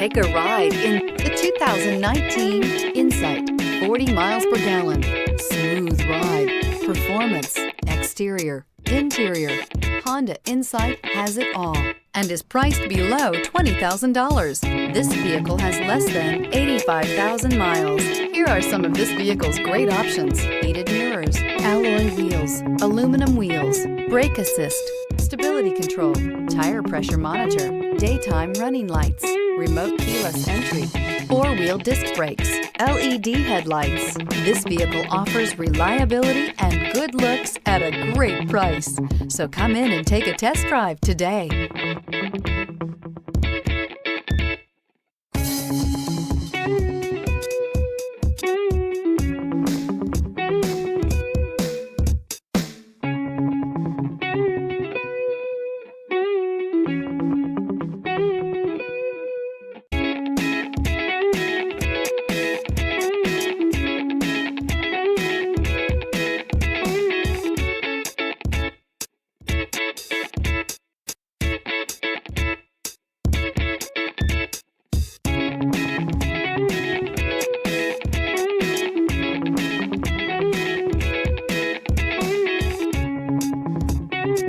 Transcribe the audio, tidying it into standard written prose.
Take a ride in the 2019 Insight. 40 miles per gallon. Smooth ride. Performance. Exterior. Interior. Honda Insight has it all and is priced below $20,000. This vehicle has less than 85,000 miles. Here are some of this vehicle's great options: heated mirrors, alloy wheels, aluminum wheels, brake assist, stability control, tire pressure monitor, daytime running lights, remote keyless entry, four-wheel disc brakes, LED headlights. This vehicle offers reliability and good looks at a great price. So come in and take a test drive today.